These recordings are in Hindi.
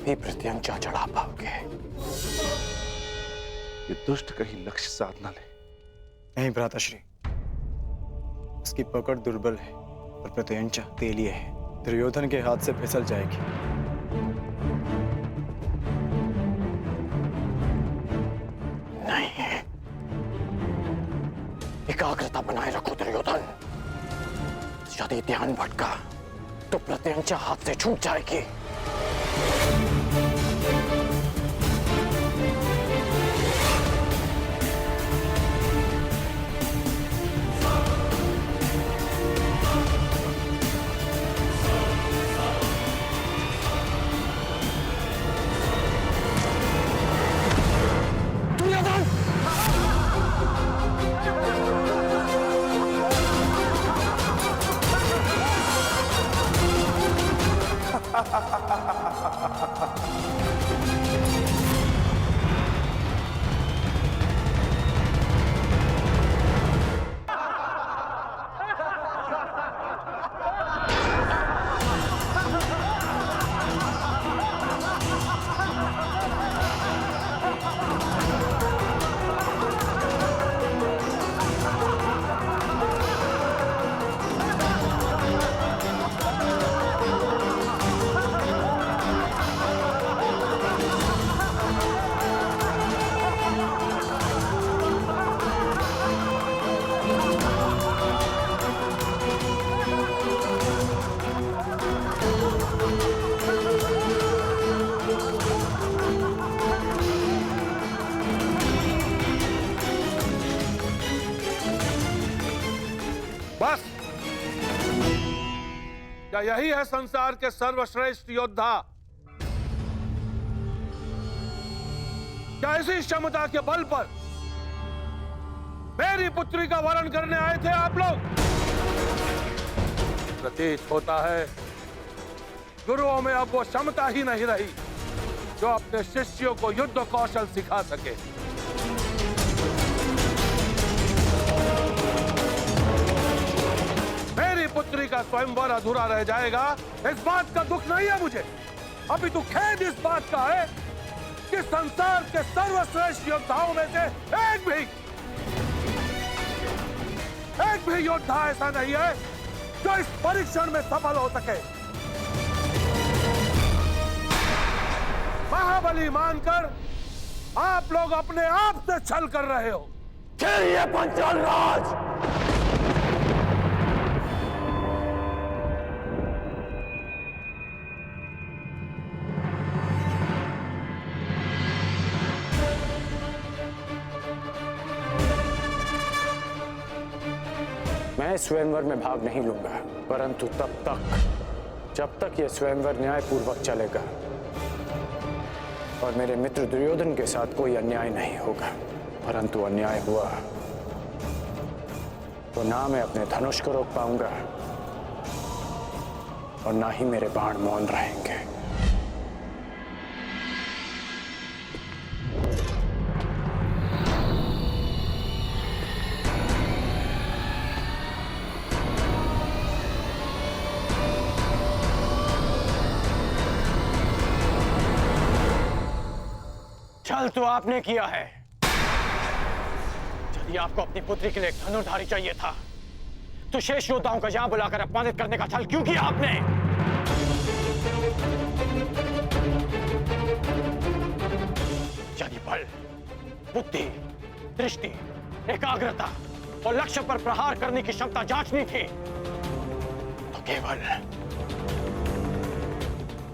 तभी प्रत्यंचा चढ़ा पाओगे। ये दुष्ट कहीं लक्ष्य साध न ले। नहीं भ्राताश्री, उसकी पकड़ दुर्बल है और प्रत्यंचा तेलिए है, दुर्योधन के हाथ से फिसल जाएगी। नहीं, एकाग्रता बनाए रखो दुर्योधन। यदि ध्यान भटका तो प्रत्यंचा हाथ से छूट जाएगी। बस, क्या यही है संसार के सर्वश्रेष्ठ योद्धा? क्या इसी क्षमता के बल पर मेरी पुत्री का वरण करने आए थे आप लोग? प्रतीत होता है गुरुओं में अब वो क्षमता ही नहीं रही जो अपने शिष्यों को युद्ध कौशल सिखा सके। मेरी पुत्री का स्वयंवर अधूरा रह जाएगा, इस बात का दुख नहीं है मुझे, अभी तो खेद इस बात का है कि संसार के सर्वश्रेष्ठ योद्धाओं में से एक भी योद्धा ऐसा नहीं है जो इस परीक्षण में सफल हो सके। महाबली मानकर आप लोग अपने आप से छल कर रहे हो। चलिए पंचाल राज, मैं स्वयंवर में भाग नहीं लूंगा, परंतु जब तक यह स्वयंवर न्यायपूर्वक चलेगा और मेरे मित्र दुर्योधन के साथ कोई अन्याय नहीं होगा। परंतु अन्याय हुआ तो ना मैं अपने धनुष को रोक पाऊंगा और ना ही मेरे बाण मौन रहेंगे। छल तो आपने किया है। यदि आपको अपनी पुत्री के लिए एक धनुर्धारी चाहिए था तो शेष योद्धाओं को यहां बुलाकर अपमानित करने का छल क्यों किया आपने? यदि बल, बुद्धि, दृष्टि, एकाग्रता और लक्ष्य पर प्रहार करने की क्षमता जांचनी थी तो केवल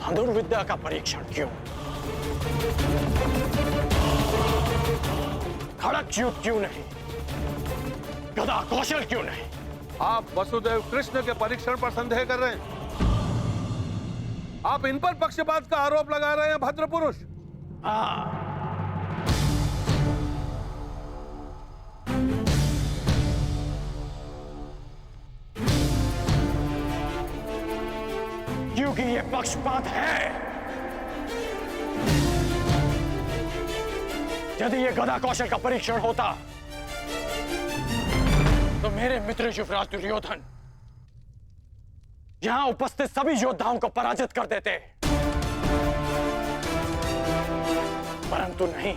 धनुर्विद्या का परीक्षण क्यों? खड़क युद्ध क्यों नहीं? गदा कौशल क्यों नहीं? आप वसुदेव कृष्ण के परीक्षण पर संदेह कर रहे हैं। आप इन पर पक्षपात का आरोप लगा रहे हैं भद्र पुरुष। हाँ, क्योंकि ये पक्षपात है। यदि ये गदा कौशल का परीक्षण होता तो मेरे मित्र युवराज दुर्योधन यहां उपस्थित सभी योद्धाओं को पराजित कर देते। परंतु नहीं,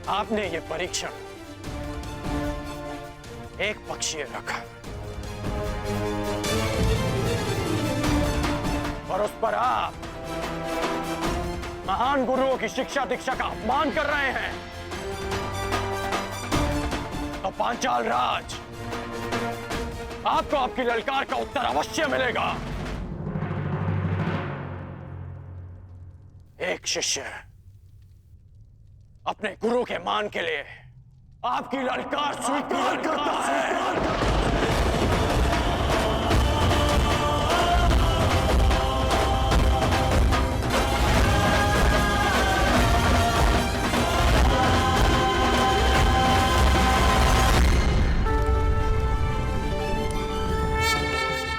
आपने ये परीक्षण एक पक्षीय रखा और उस पर आप महान गुरुओं की शिक्षा दीक्षा का अपमान कर रहे हैं। तो पांचाल राज, आपको आपकी ललकार का उत्तर अवश्य मिलेगा। एक शिष्य अपने गुरु के मान के लिए आपकी ललकार स्वीकार करता है।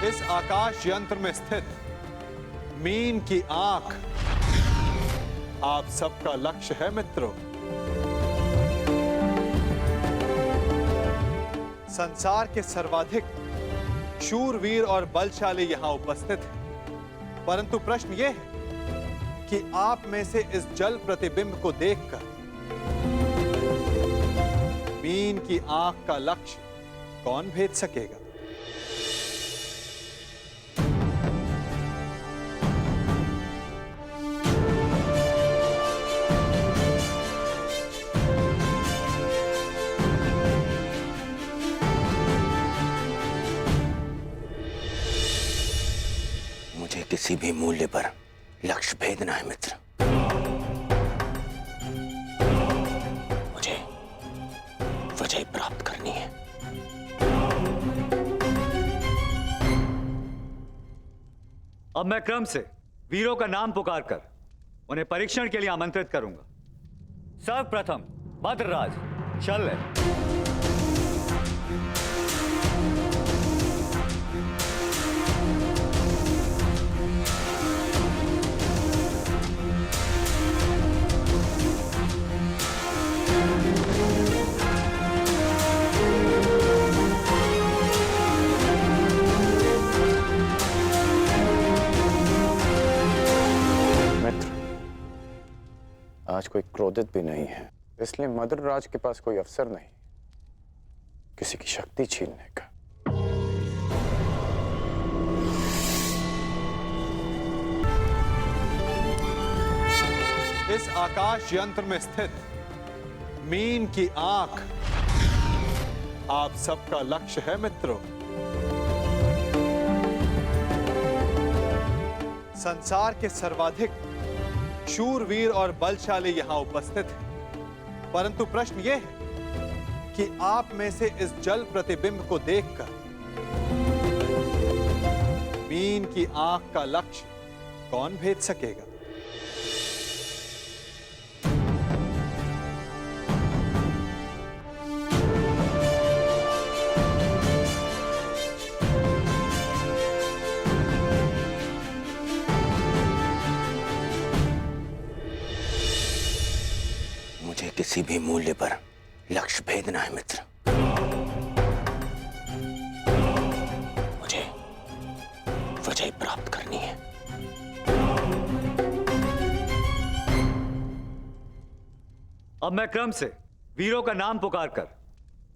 इस आकाश यंत्र में स्थित मीन की आंख आप सबका लक्ष्य है मित्रों। संसार के सर्वाधिक शूरवीर और बलशाली यहां उपस्थित हैं, परंतु प्रश्न यह है कि आप में से इस जल प्रतिबिंब को देखकर मीन की आंख का लक्ष्य कौन भेद सकेगा? मुझे किसी भी मूल्य पर लक्ष्य भेदना है मित्र। मुझे विजय प्राप्त करनी है। अब मैं क्रम से वीरों का नाम पुकार कर उन्हें परीक्षण के लिए आमंत्रित करूंगा। सर्वप्रथम भद्रराज शल्य। आज कोई क्रोधित भी नहीं है, इसलिए मद्रराज के पास कोई अवसर नहीं किसी की शक्ति छीनने का। इस आकाश यंत्र में स्थित मीन की आंख आप सबका लक्ष्य है मित्रों। संसार के सर्वाधिक शूरवीर और बलशाली यहां उपस्थित हैं, परंतु प्रश्न यह है कि आप में से इस जल प्रतिबिंब को देखकर मीन की आंख का लक्ष्य कौन भेद सकेगा? मुझे किसी भी मूल्य पर लक्ष्य भेदना है मित्र। मुझे विजय प्राप्त करनी है। अब मैं क्रम से वीरों का नाम पुकार कर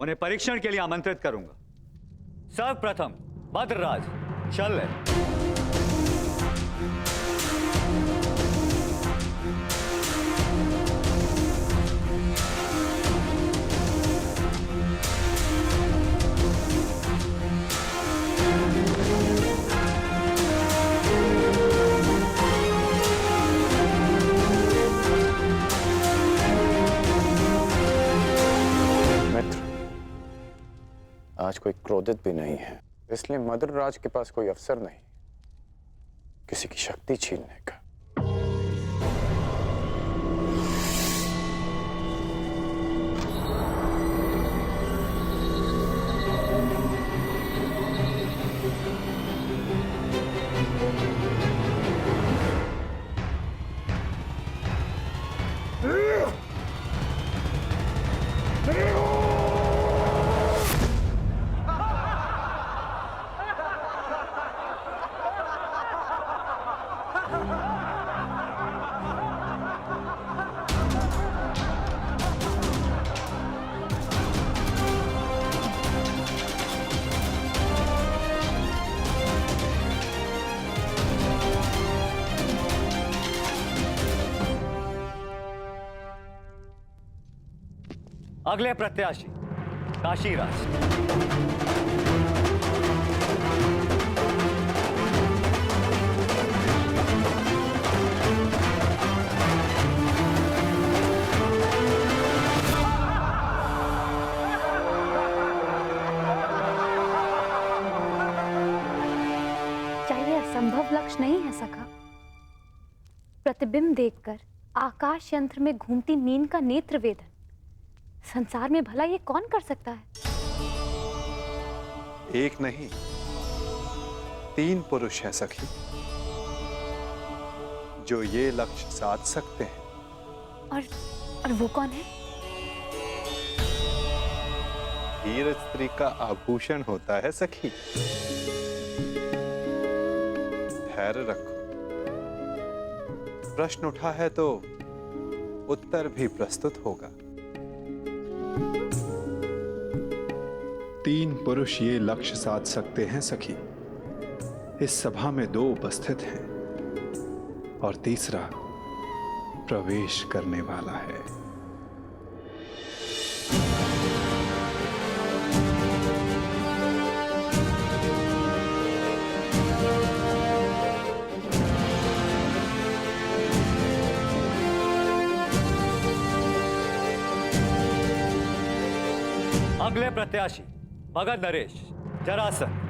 उन्हें परीक्षण के लिए आमंत्रित करूंगा। सर्वप्रथम भद्रराज शल्य। आज कोई क्रोधित भी नहीं है, इसलिए मद्रराज के पास कोई अवसर नहीं किसी की शक्ति छीनने का। अगले प्रत्याशी काशीराज। संभव लक्ष्य नहीं है सखा। प्रतिबिंब देखकर आकाश यंत्र में घूमती नींद का नेत्र वेदन संसार में भला ये कौन कर सकता है? एक नहीं 3 पुरुष हैं सखी, जो ये लक्ष्य साध सकते हैं। और वो कौन है? वीर स्त्री का आभूषण होता है सखी। धैर्य रखो, प्रश्न उठा है तो उत्तर भी प्रस्तुत होगा। 3 पुरुष ये लक्ष्य साध सकते हैं सखी। इस सभा में 2 उपस्थित हैं और तीसरा प्रवेश करने वाला है। अगले प्रत्याशी भगत नरेश जरासंध।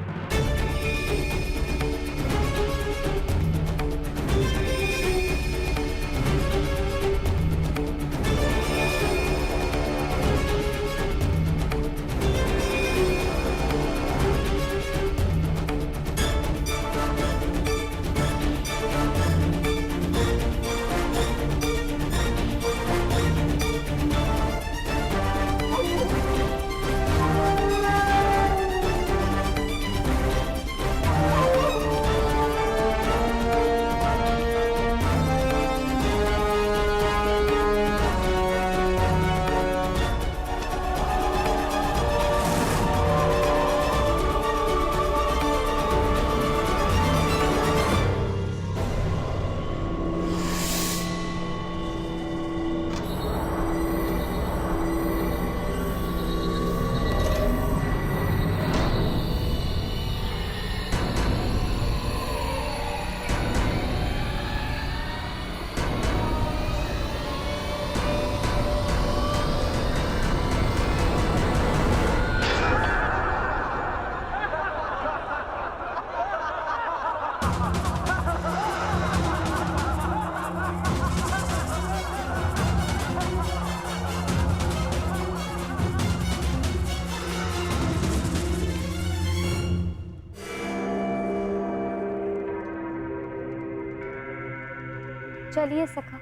चलिए सखा,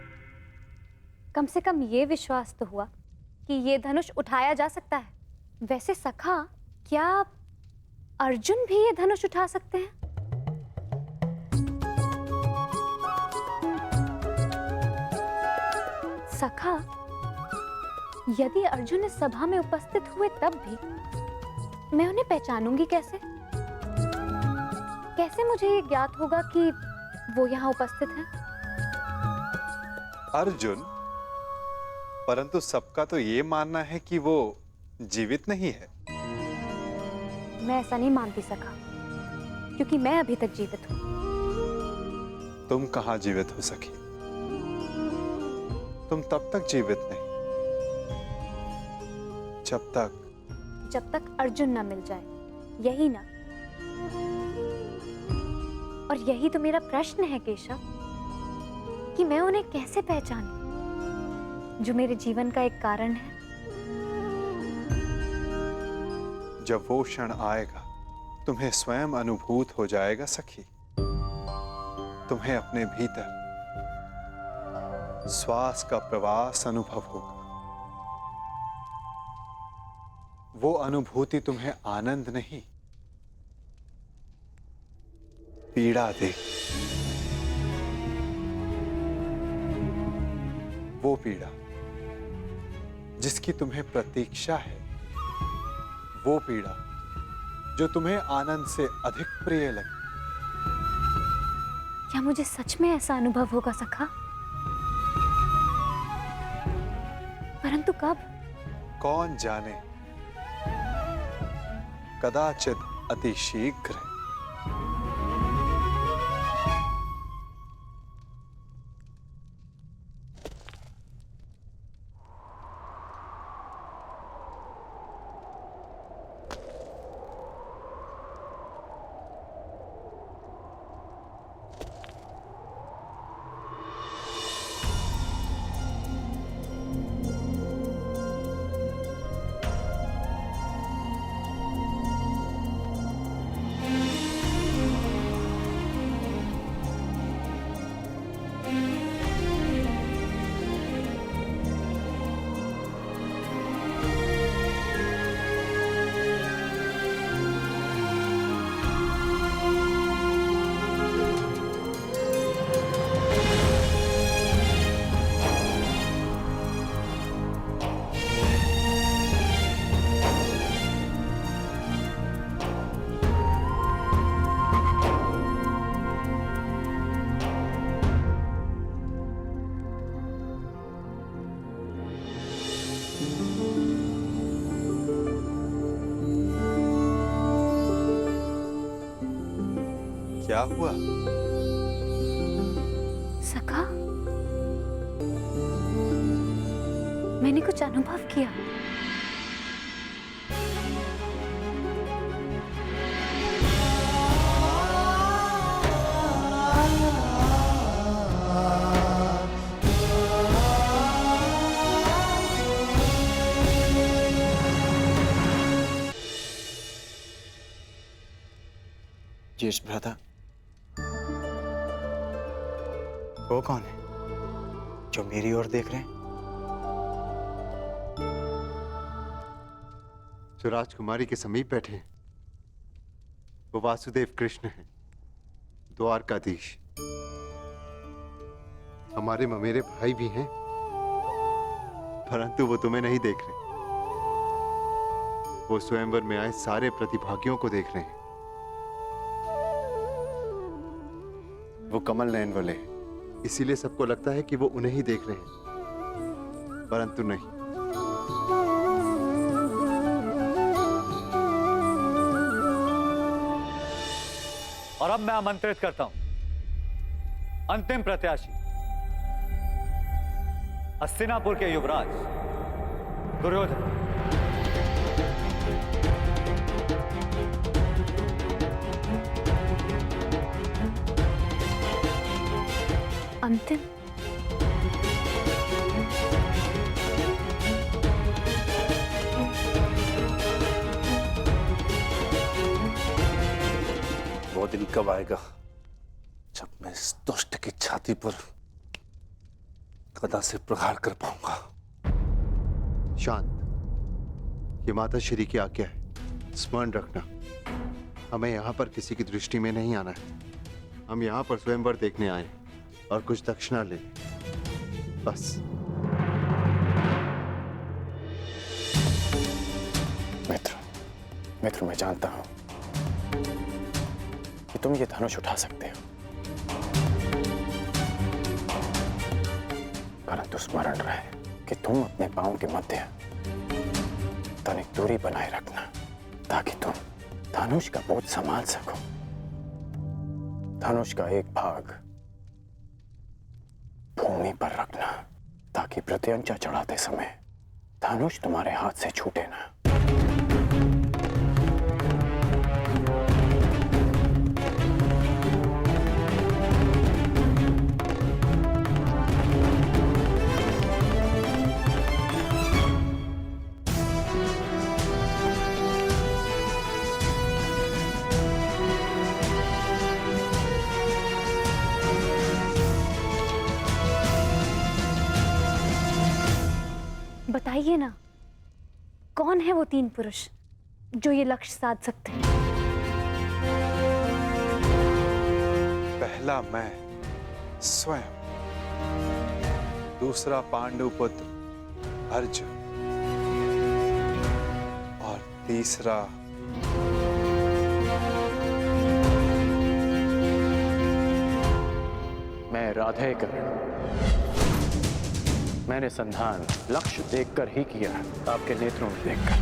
कम से कम ये विश्वास तो हुआ कि ये धनुष उठाया जा सकता है। वैसे सखा, क्या अर्जुन भी ये धनुष उठा सकते हैं? सखा, यदि अर्जुन इस सभा में उपस्थित हुए तब भी मैं उन्हें पहचानूंगी कैसे? कैसे मुझे ये ज्ञात होगा कि वो यहाँ उपस्थित हैं? अर्जुन, परंतु सबका तो ये मानना है कि वो जीवित नहीं है। मैं ऐसा नहीं मानती सखा, क्योंकि मैं अभी तक जीवित हूं। तुम कहां जीवित हो सखी? तुम तब तक जीवित नहीं जब तक अर्जुन ना मिल जाए, यही ना? और यही तो मेरा प्रश्न है केशव, कि मैं उन्हें कैसे पहचानूं, जो मेरे जीवन का एक कारण है। जब वो क्षण आएगा, तुम्हें स्वयं अनुभूत हो जाएगा सखी। तुम्हें अपने भीतर श्वास का प्रवास अनुभव होगा। वो अनुभूति तुम्हें आनंद नहीं, पीड़ा दे। वो पीड़ा जिसकी तुम्हें प्रतीक्षा है, वो पीड़ा जो तुम्हें आनंद से अधिक प्रिय लगे। क्या मुझे सच में ऐसा अनुभव होगा सखा? परंतु कब? कौन जाने कदाचित अति शीघ्र। क्या हुआ? सखा, मैंने कुछ अनुभव किया। यश भ्राता, वो कौन है जो मेरी ओर देख रहे हैं? जो राजकुमारी के समीप बैठे हैं वो वासुदेव कृष्ण हैं, द्वारकाधीश। हमारे ममेरे भाई भी हैं, परंतु वो तुम्हें नहीं देख रहे। वो स्वयंवर में आए सारे प्रतिभागियों को देख रहे हैं। वो कमल नयन वाले हैं, इसीलिए सबको लगता है कि वो उन्हें ही देख रहे हैं, परंतु नहीं। और अब मैं आमंत्रित करता हूं अंतिम प्रत्याशी, हस्तिनापुर के युवराज दुर्योधन। अंतिम? वो दिन कब आएगा जब मैं इस दुष्ट की छाती पर गदा से प्रहार कर पाऊंगा? शांत, ये माता श्री की आज्ञा है, स्मरण रखना। हमें यहाँ पर किसी की दृष्टि में नहीं आना है। हम यहाँ पर स्वयंवर देखने आए और कुछ दक्षिणा ले, बस। मित्र, मैं जानता हूं कि तुम ये धनुष उठा सकते हो, परंतु स्मरण रहे कि तुम अपने पांव के मध्य तनिक दूरी बनाए रखना, ताकि तुम धनुष का बोझ संभाल सको। धनुष का एक भाग भूमि पर रखना, ताकि प्रत्यंचा चढ़ाते समय धनुष तुम्हारे हाथ से छूटे ना। बताइए ना, कौन है वो 3 पुरुष जो ये लक्ष्य साध सकते हैं? पहला मैं स्वयं, दूसरा पांडुपुत्र अर्जुन और तीसरा मैं राधेकर्ण, मैंने संधान लक्ष्य देखकर ही किया, आपके नेत्रों में देखकर।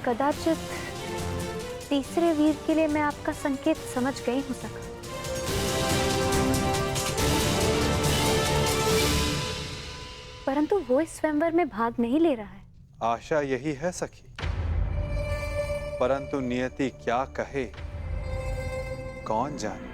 कदाचित तीसरे वीर के लिए मैं आपका संकेत समझ गई हूं सखा। परंतु वो इस स्वयंवर में भाग नहीं ले रहा है। आशा यही है सखी, परंतु नियति क्या कहे कौन जाने।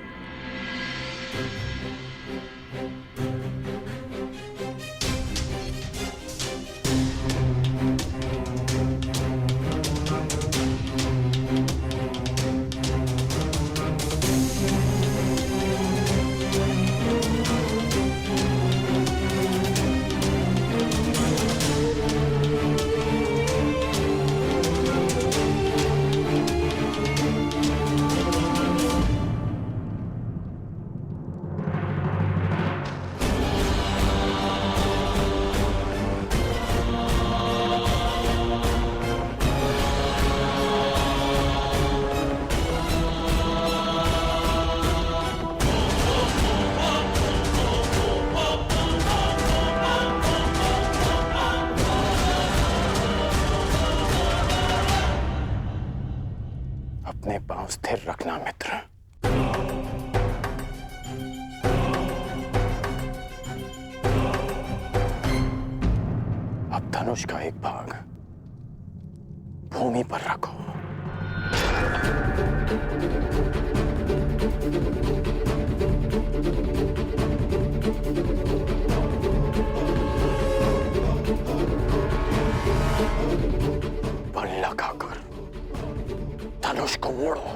अपने पांव स्थिर रखना मित्र। अब धनुष का एक भाग भूमि पर रखो। बल लगाकर धनुष को मोड़ो।